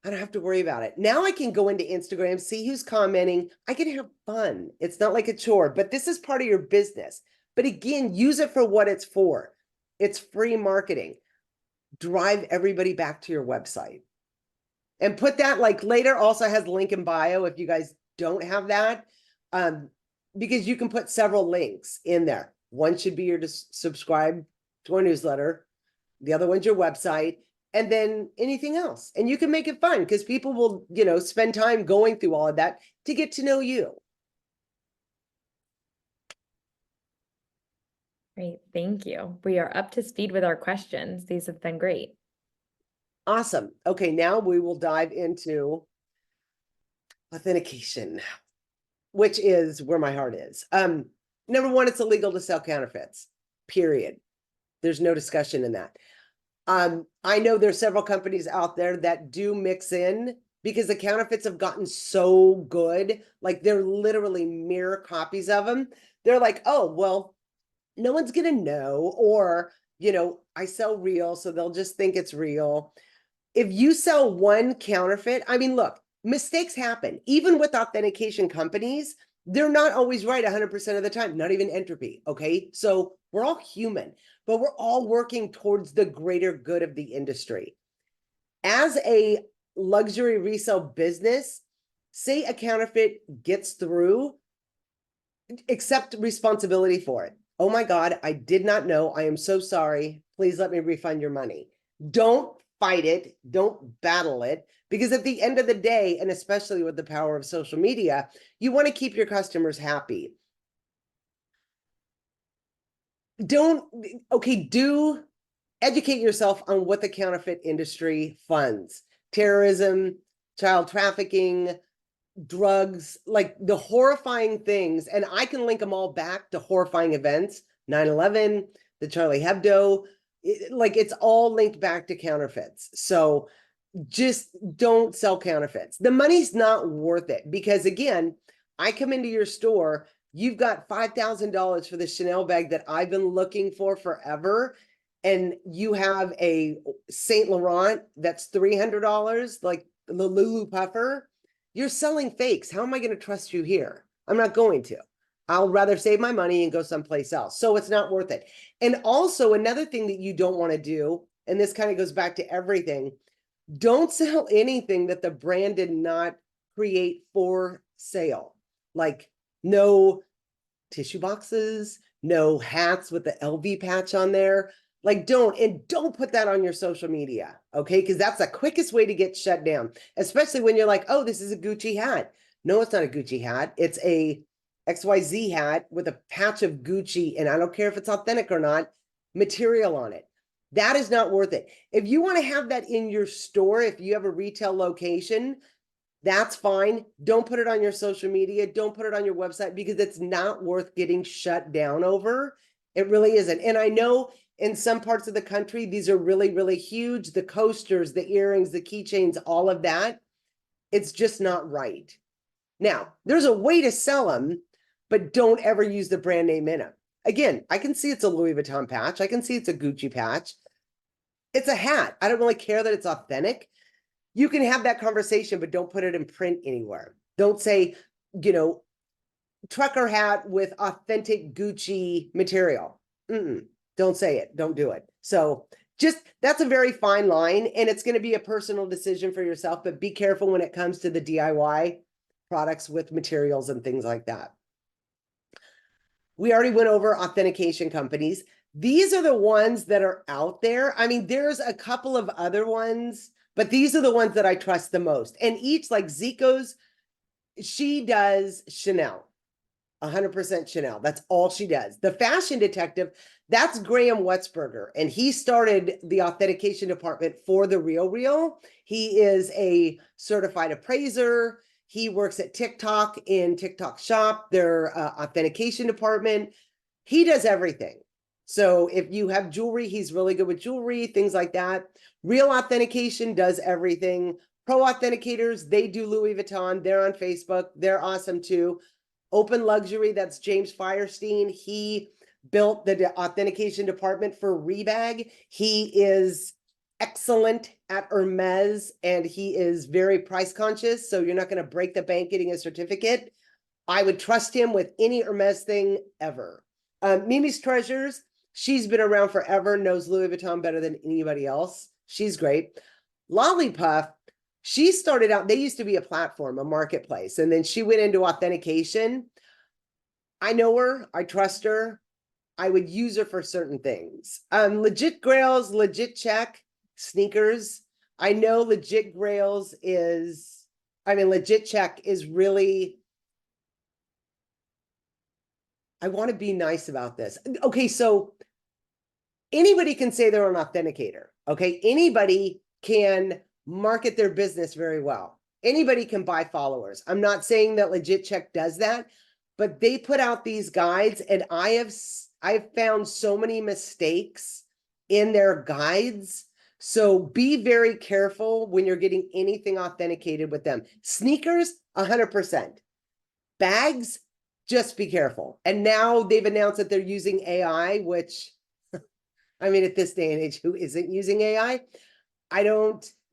I don't have to worry about it. Now I can go into Instagram, see who's commenting. I can have fun. It's not like a chore, but this is part of your business. But again, use it for what it's for. It's free marketing. Drive everybody back to your website. And put that, like, later also has link in bio if you guys don't have that. Because you can put several links in there. One should be your subscribe to our newsletter. The other one's your website. And then anything else. And you can make it fun because people will, spend time going through all of that to get to know you. Great, thank you. We are up to speed with our questions. These have been great. Awesome. Okay, now we will dive into authentication, which is where my heart is. Number one, it's illegal to sell counterfeits, period. There's no discussion in that. I know there's several companies out there that do mix in because the counterfeits have gotten so good. Like they're literally mirror copies of them. They're like, oh, well, no one's going to know, or, I sell real, so they'll just think it's real. If you sell one counterfeit, I mean, look, mistakes happen. Even with authentication companies, they're not always right 100% of the time, not even Entropy, okay? So we're all human, but we're all working towards the greater good of the industry. As a luxury resale business, say a counterfeit gets through, accept responsibility for it. Oh my God, I did not know. I am so sorry. Please let me refund your money. Don't fight it. Don't battle it. Because at the end of the day, and especially with the power of social media, you want to keep your customers happy. Do educate yourself on what the counterfeit industry funds. Terrorism, child trafficking, drugs, like the horrifying things. And I can link them all back to horrifying events, 9/11, the Charlie Hebdo, it's all linked back to counterfeits. So just don't sell counterfeits. The money's not worth it because, again, I come into your store, you've got $5,000 for the Chanel bag that I've been looking for forever, and you have a Saint Laurent that's $300, like the Lulu puffer. You're selling fakes. How am I going to trust you here? I'm not going to. I'll rather save my money and go someplace else. So it's not worth it. And also another thing that you don't want to do, and this kind of goes back to everything, don't sell anything that the brand did not create for sale. Like no tissue boxes, no hats with the LV patch on there. Like don't put that on your social media, okay? Because that's the quickest way to get shut down, especially when you're like, oh, this is a Gucci hat. No, it's not a Gucci hat. It's a XYZ hat with a patch of Gucci, and I don't care if it's authentic or not, material on it. That is not worth it. If you want to have that in your store, if you have a retail location, that's fine. Don't put it on your social media. Don't put it on your website because it's not worth getting shut down over. It really isn't. And I know in some parts of the country, these are really, really huge. The coasters, the earrings, the keychains, all of that. It's just not right. Now, there's a way to sell them, but don't ever use the brand name in them. Again, I can see it's a Louis Vuitton patch. I can see it's a Gucci patch. It's a hat. I don't really care that it's authentic. You can have that conversation, but don't put it in print anywhere. Don't say, trucker hat with authentic Gucci material. Don't say it. Don't do it. So that's a very fine line, and it's going to be a personal decision for yourself, but be careful when it comes to the DIY products with materials and things like that. We already went over authentication companies. These are the ones that are out there. I mean, there's a couple of other ones, but these are the ones that I trust the most. And each, like Zico's, she does Chanel. 100% Chanel. That's all she does. The fashion detective, that's Graham Wetzberger, and he started the authentication department for The RealReal. He is a certified appraiser. He works at TikTok in TikTok Shop, their authentication department. He does everything. So if you have jewelry, he's really good with jewelry, things like that. Real Authentication does everything. Pro Authenticators, they do Louis Vuitton. They're on Facebook. They're awesome too. Open Luxury, that's James Firestein. He built the authentication department for Rebag. He is excellent at Hermes, and he is very price conscious. So you're not going to break the bank getting a certificate. I would trust him with any Hermes thing ever. Mimi's Treasures, she's been around forever, knows Louis Vuitton better than anybody else. She's great. Lollipuff, she started out, they used to be a platform, a marketplace, and then she went into authentication. I know her, I trust her. I would use her for certain things. Legit Grails, Legit Check, sneakers. I know Legit Grails is, Legit Check is really, I want to be nice about this. Okay, so anybody can say they're an authenticator. Okay, anybody can market their business very well. Anybody can buy followers. I'm not saying that Legit Check does that, but they put out these guides, and I've found so many mistakes in their guides. So be very careful when you're getting anything authenticated with them. Sneakers, 100%. Bags, just be careful. And now they've announced that they're using AI, which, at this day and age, who isn't using AI?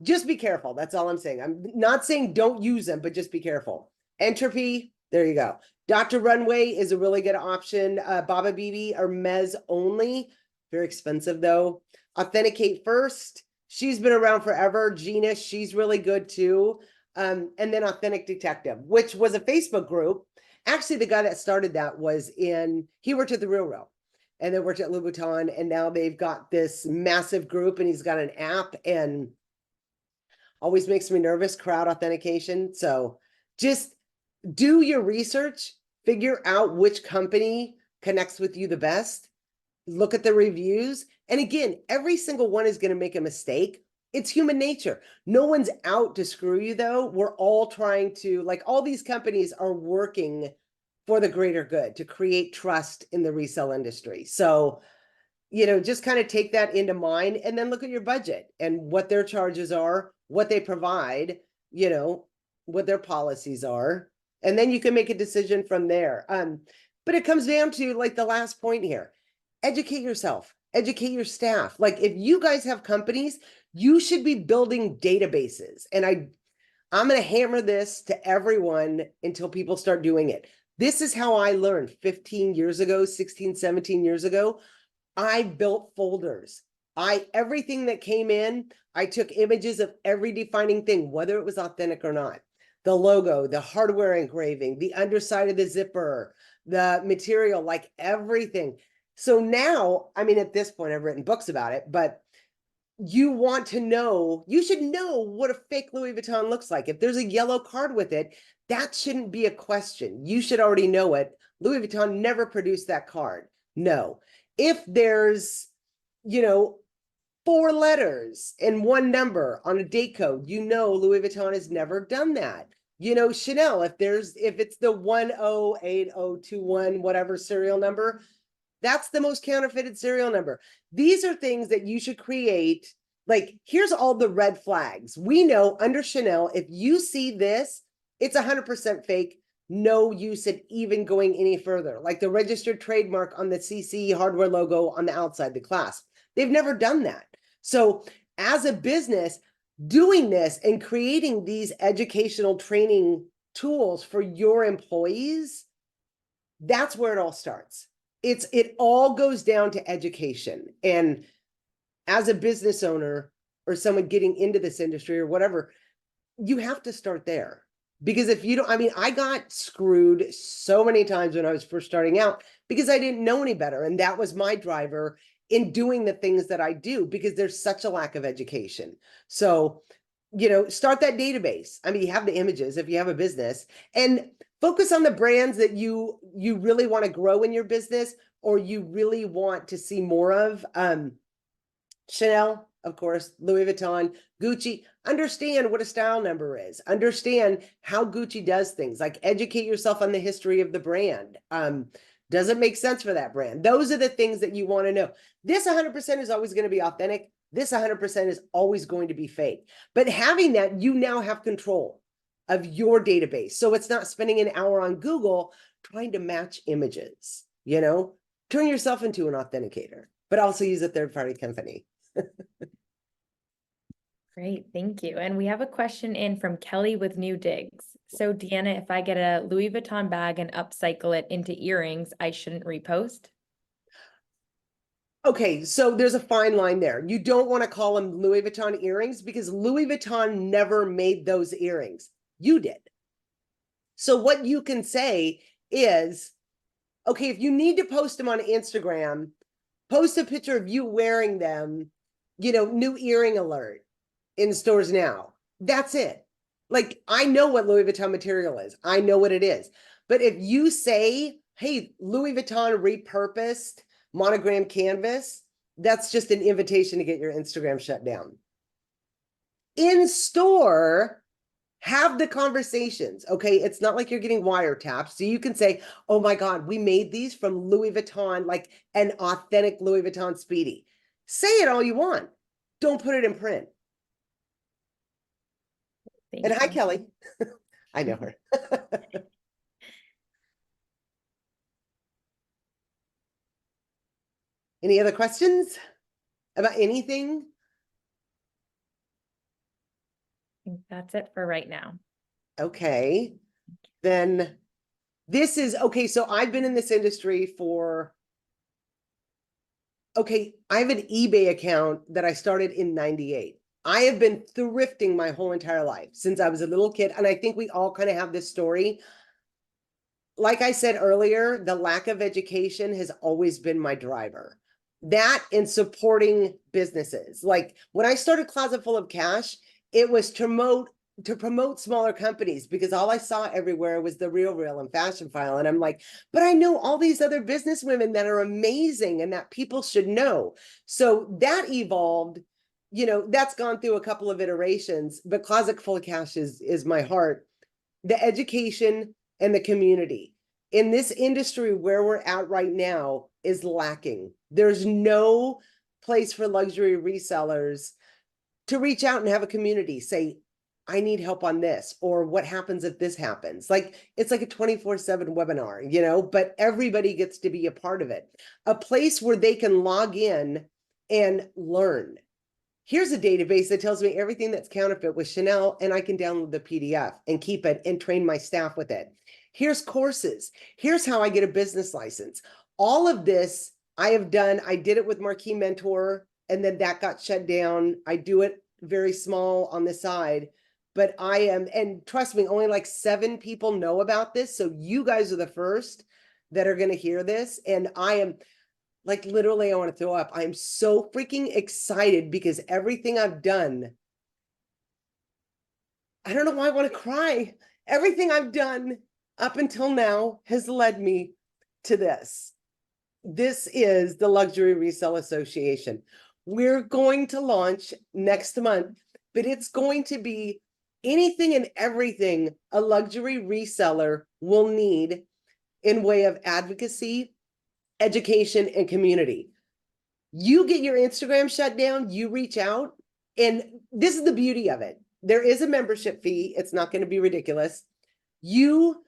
Just be careful. That's all I'm saying. I'm not saying don't use them, but just be careful. Entropy, there you go. Dr. Runway is a really good option. Baba Bibi, Hermes only. Very expensive though. Authenticate First, she's been around forever. Gina, she's really good too. And then Authentic Detective, which was a Facebook group. Actually, the guy that started that he worked at The RealReal, and then worked at Louis Vuitton, and now they've got this massive group, and he's got an app, and always makes me nervous, crowd authentication. So just do your research, figure out which company connects with you the best, look at the reviews. And again, every single one is going to make a mistake. It's human nature. No one's out to screw you though. We're all trying to, all these companies are working for the greater good to create trust in the resale industry. So, just kind of take that into mind, and then look at your budget and what their charges are, what they provide, what their policies are, and then you can make a decision from there. But it comes down to the last point here. Educate yourself, educate your staff. If you guys have companies, you should be building databases. And I'm going to hammer this to everyone until people start doing it. This is how I learned 15 years ago, 16, 17 years ago. I built folders. Everything that came in, I took images of every defining thing, whether it was authentic or not. The logo, the hardware engraving, the underside of the zipper, the material, everything. So now, at this point, I've written books about it, but you should know what a fake Louis Vuitton looks like. If there's a yellow card with it, that shouldn't be a question. You should already know it. Louis Vuitton never produced that card. No. If there's, 4 letters and 1 number on a date code, Louis Vuitton has never done that. Chanel, if it's the 108021, whatever serial number, that's the most counterfeited serial number. These are things that you should create. Here's all the red flags. We know under Chanel, if you see this, it's 100% fake. No use in even going any further. The registered trademark on the CC hardware logo on the outside, the clasp. They've never done that. So as a business, doing this and creating these educational training tools for your employees, that's where it all starts. It all goes down to education. And as a business owner or someone getting into this industry or whatever, you have to start there. Because if you don't, I got screwed so many times when I was first starting out because I didn't know any better. And that was my driver in doing the things that I do, because there's such a lack of education. So, start that database. You have the images if you have a business. And Focus on the brands that you really want to grow in your business, or you really want to see more of. Chanel, of course, Louis Vuitton, Gucci. Understand what a style number is. Understand how Gucci does things. Like, educate yourself on the history of the brand. Does it make sense for that brand? Those are the things that you want to know. This 100% is always going to be authentic. This 100% is always going to be fake. But having that, you now have control of your database. So it's not spending an hour on Google trying to match images, you know? Turn yourself into an authenticator, but also use a third-party company. Great, thank you. And we have a question in from Kelly with New Digs. So Deanna, if I get a Louis Vuitton bag and upcycle it into earrings, I shouldn't repost? Okay, so there's a fine line there. You don't want to call them Louis Vuitton earrings because Louis Vuitton never made those earrings. You did. So what you can say is, okay, if you need to post them on Instagram, post a picture of you wearing them, you know, new earring alert in stores now. That's it. Like, I know what Louis Vuitton material is. I know what it is. But if you say, hey, Louis Vuitton repurposed monogram canvas, that's just an invitation to get your Instagram shut down. In store, have the conversations, okay? It's not like you're getting wiretapped. So you can say, oh my God, we made these from Louis Vuitton, like an authentic Louis Vuitton Speedy. Say it all you want. Don't put it in print. Thank And hi, you. Kelly. I know her. Any other questions about anything? I think that's it for right now. Okay, then this is, okay, so I've been in this industry for, okay, I have an eBay account that I started in 98. I have been thrifting my whole entire life since I was a little kid. And I think we all kind of have this story. Like I said earlier, the lack of education has always been my driver. That and supporting businesses. Like, when I started Closet Full of Cash, it was to promote smaller companies, because all I saw everywhere was the Real and Fashion File. And I'm like, but I know all these other business women that are amazing and that people should know. So that evolved, you know, that's gone through a couple of iterations, but Closet Full of Cash is my heart. The education and the community in this industry where we're at right now is lacking. There's no place for luxury resellers to reach out and have a community, say, I need help on this, or what happens if this happens? Like, it's like a 24/7 webinar, you know, but everybody gets to be a part of it. A place where they can log in and learn. Here's a database that tells me everything that's counterfeit with Chanel, and I can download the PDF and keep it and train my staff with it. Here's courses. Here's how I get a business license. All of this I have done. I did it with Marquee Mentor, and then that got shut down. I do it very small on the side, but I am, and trust me, only like 7 people know about this. So you guys are the first that are going to hear this. And I am, like, literally, I want to throw up. I'm so freaking excited because everything I've done, I don't know why I want to cry. Everything I've done up until now has led me to this. This is the Luxury Resale Association. We're going to launch next month, but it's going to be anything and everything a luxury reseller will need in way of advocacy, education, and community. You get your Instagram shut down, you reach out, and this is the beauty of it. There is a membership fee. It's not going to be ridiculous. You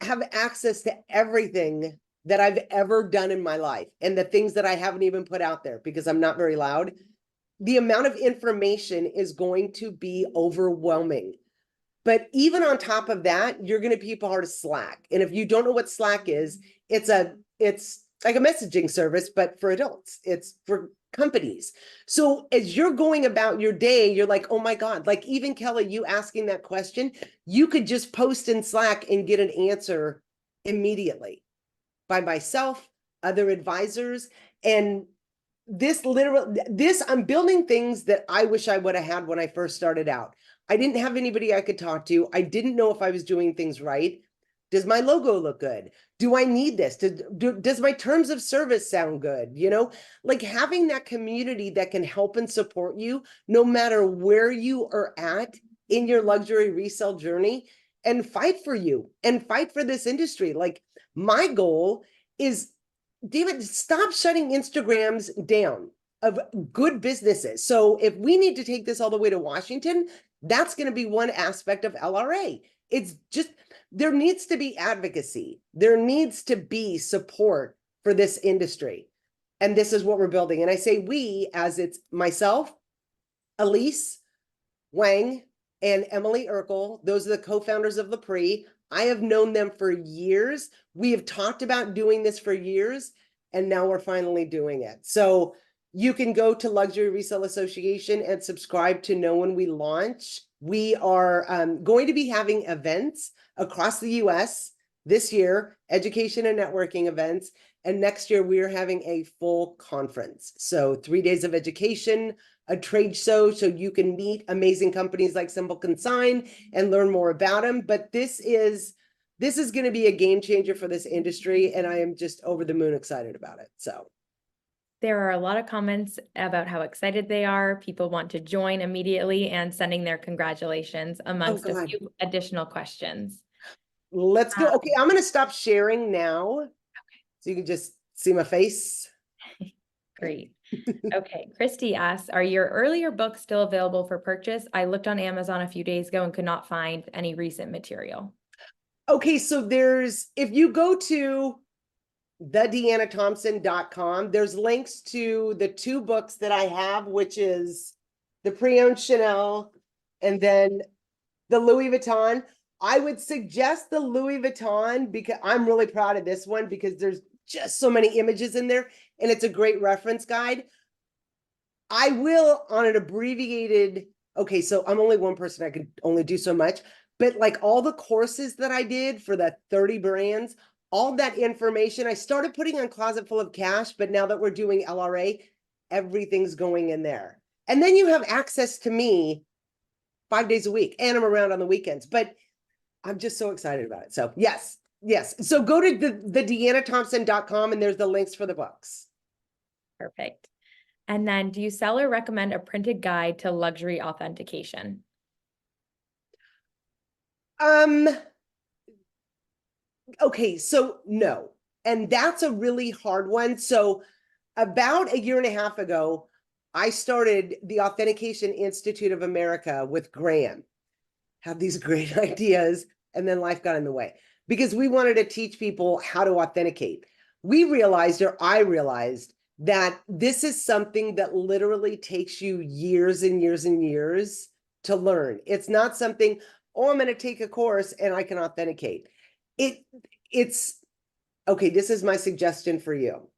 have access to everything that I've ever done in my life, and the things that I haven't even put out there because I'm not very loud. The amount of information is going to be overwhelming. But even on top of that, you're going to be part of Slack. And if you don't know what Slack is, it's like a messaging service, but for adults. It's for companies. So as you're going about your day, you're like, oh my God, like, even Kelly, you asking that question, you could just post in Slack and get an answer immediately by myself, other advisors. And I'm building things that I wish I would have had when I first started out. I didn't have anybody I could talk to. I didn't know if I was doing things right. Does my logo look good? Do I need this? Does my terms of service sound good? You know, like having that community that can help and support you no matter where you are at in your luxury resale journey, and fight for you and fight for this industry. Like my goal is, David, stop shutting Instagrams down of good businesses. So if we need to take this all the way to Washington, that's going to be one aspect of LRA. It's just, there needs to be advocacy. There needs to be support for this industry. And this is what we're building. And I say we, as it's myself, Elise Wang, and Emily Urkel. Those are the co-founders of LaPrix. I have known them for years. We have talked about doing this for years, and now we're finally doing it. So you can go to Luxury Resale Association and subscribe to know when we launch. We are going to be having events across the US this year, education and networking events. And next year, we are having a full conference. So 3 days of education, a trade show, so you can meet amazing companies like SimpleConsign and learn more about them. But this is going to be a game changer for this industry, and I am just over the moon excited about it. So there are a lot of comments about how excited they are. People want to join immediately and sending their congratulations amongst a few additional questions. Let's go. Okay, I'm going to stop sharing now. So you can just see my face. Great. Okay, Christy asks, are your earlier books still available for purchase? I looked on Amazon a few days ago and could not find any recent material. Okay, so if you go to thedeannathompson.com, there's links to the 2 books that I have, which is the pre-owned Chanel and then the Louis Vuitton. I would suggest the Louis Vuitton because I'm really proud of this one because there's just so many images in there and it's a great reference guide. I will on an abbreviated, okay, so I'm only one person, I can only do so much, but like all the courses that I did for the 30 brands, all that information, I started putting on Closet Full of Cash, but now that we're doing LRA, everything's going in there. And then you have access to me 5 days a week, and I'm around on the weekends, but I'm just so excited about it. So yes. So go to the deannathompson.com and there's the links for the books. Perfect. And then do you sell or recommend a printed guide to luxury authentication? Okay, so no. And that's a really hard one. So about a year and a half ago, I started the Authentication Institute of America with Graham. Have these great ideas, and then life got in the way because we wanted to teach people how to authenticate. We realized, or I realized, that this is something that literally takes you years and years and years to learn. It's not something, oh, I'm going to take a course and I can authenticate. It's okay. This is my suggestion for you.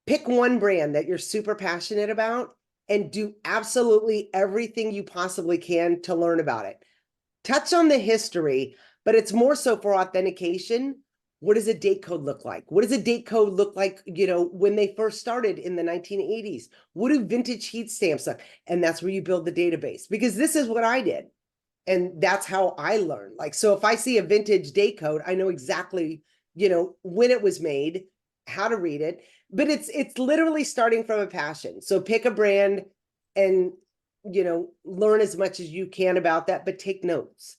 Pick one brand that you're super passionate about and do absolutely everything you possibly can to learn about it. Touch on the history, but it's more so for authentication. What does a date code look like? What does a date code look like, when they first started in the 1980s? What do vintage heat stamps look? And that's where you build the database, because this is what I did. And that's how I learned. Like, so if I see a vintage date code, I know exactly, when it was made, how to read it. But it's literally starting from a passion. So pick a brand and, learn as much as you can about that, but take notes,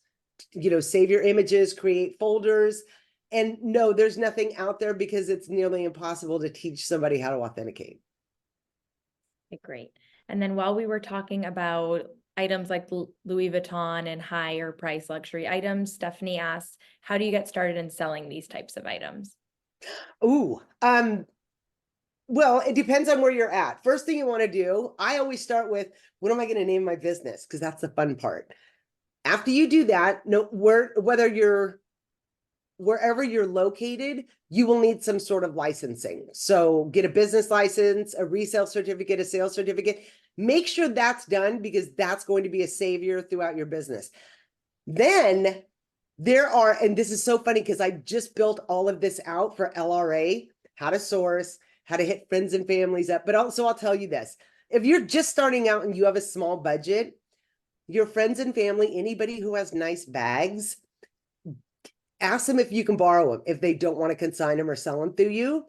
save your images, create folders. And no, there's nothing out there because it's nearly impossible to teach somebody how to authenticate. Okay, great. And then while we were talking about items like Louis Vuitton and higher price luxury items, Stephanie asked, how do you get started in selling these types of items? Ooh, well, it depends on where you're at. First thing you want to do, I always start with, what am I going to name my business? Because that's the fun part. After you do that, wherever you're located, you will need some sort of licensing. So get a business license, a resale certificate, a sales certificate. Make sure that's done because that's going to be a savior throughout your business. Then and this is so funny because I just built all of this out for LRA, how to source, how to hit friends and families up. But also I'll tell you this, if you're just starting out and you have a small budget, your friends and family, anybody who has nice bags, Ask them if you can borrow them if they don't want to consign them or sell them through you.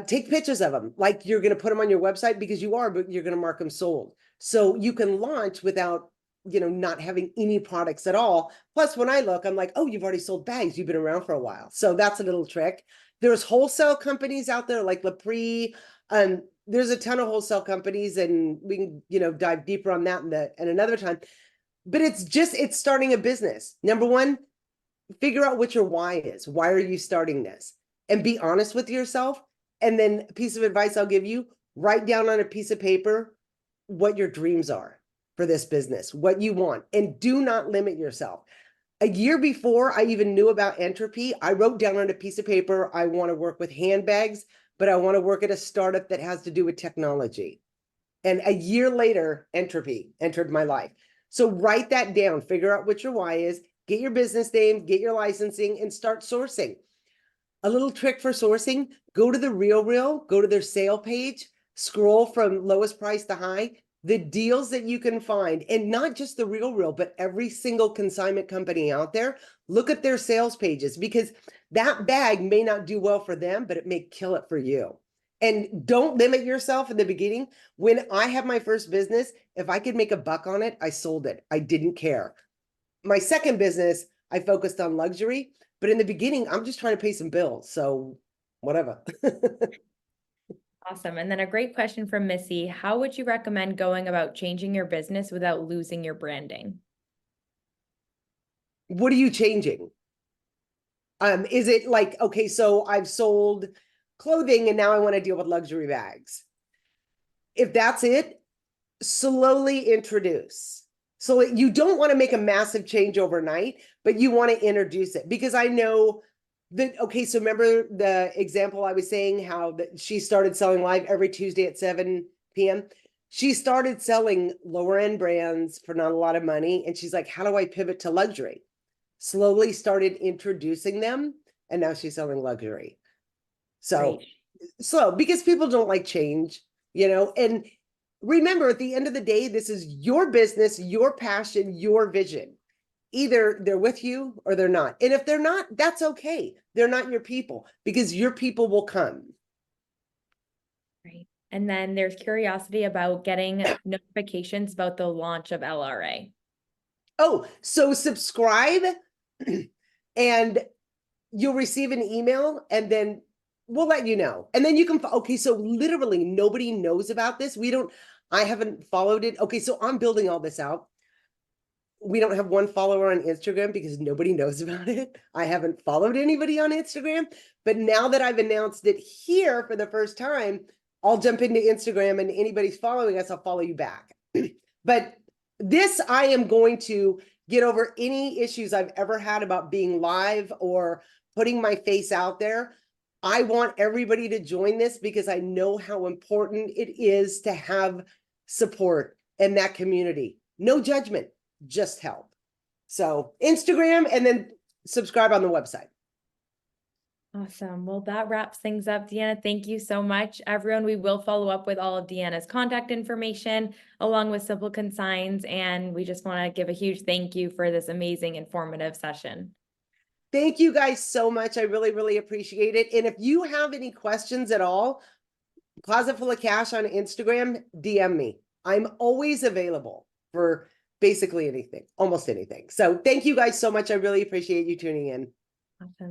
Take pictures of them like you're going to put them on your website, because you are, but you're going to mark them sold. So you can launch without, not having any products at all. Plus, when I look, I'm like, oh, you've already sold bags. You've been around for a while. So that's a little trick. There's wholesale companies out there like Lapri. There's a ton of wholesale companies, and we can, dive deeper on that in another time. But it's starting a business. Number one, figure out what your why is. Why are you starting this? And be honest with yourself. And then a piece of advice I'll give you, write down on a piece of paper what your dreams are for this business, what you want, and do not limit yourself. A year before I even knew about Entropy, I wrote down on a piece of paper, I want to work with handbags, but I want to work at a startup that has to do with technology. And a year later, Entropy entered my life. So write that down, figure out what your why is, get your business name, get your licensing, and start sourcing. A little trick for sourcing, go to the RealReal, go to their sale page, scroll from lowest price to high, the deals that you can find, and not just the RealReal, but every single consignment company out there, look at their sales pages, because that bag may not do well for them, but it may kill it for you. And don't limit yourself in the beginning. When I had my first business, if I could make $1 on it, I sold it. I didn't care. My second business, I focused on luxury, but in the beginning, I'm just trying to pay some bills. So whatever. Awesome. And then a great question from Missy. How would you recommend going about changing your business without losing your branding? What are you changing? Is it like, okay, so I've sold clothing and now I want to deal with luxury bags. If that's it, slowly introduce. So you don't want to make a massive change overnight, but you want to introduce it, because I know that, okay, so remember the example I was saying, how that she started selling live every Tuesday at 7 p.m. She started selling lower end brands for not a lot of money. And she's like, how do I pivot to luxury? Slowly started introducing them. And now she's selling luxury. So Great. slow, because people don't like change, and remember, at the end of the day, this is your business, your passion, your vision. Either they're with you or they're not. And if they're not, that's okay. They're not your people, because your people will come. Right. And then there's curiosity about getting notifications about the launch of LRA. Oh, so subscribe and you'll receive an email, and then we'll let you know. And then you can, okay, so literally nobody knows about this. I haven't followed it. Okay, so I'm building all this out. We don't have one follower on Instagram because nobody knows about it. I haven't followed anybody on Instagram, but now that I've announced it here for the first time, I'll jump into Instagram, and anybody's following us, I'll follow you back. But this, I am going to get over any issues I've ever had about being live or putting my face out there. I want everybody to join this, because I know how important it is to have support in that community. No judgment, just help. So Instagram, and then subscribe on the website. Awesome. Well, that wraps things up, Deanna. Thank you so much. Everyone, we will follow up with all of Deanna's contact information along with SimpleConsigns, and we just want to give a huge thank you for this amazing, informative session. Thank you guys so much. I really, really appreciate it. And if you have any questions at all, Closet Full of Cash on Instagram, DM me. I'm always available for basically anything, almost anything. So thank you guys so much. I really appreciate you tuning in. Awesome.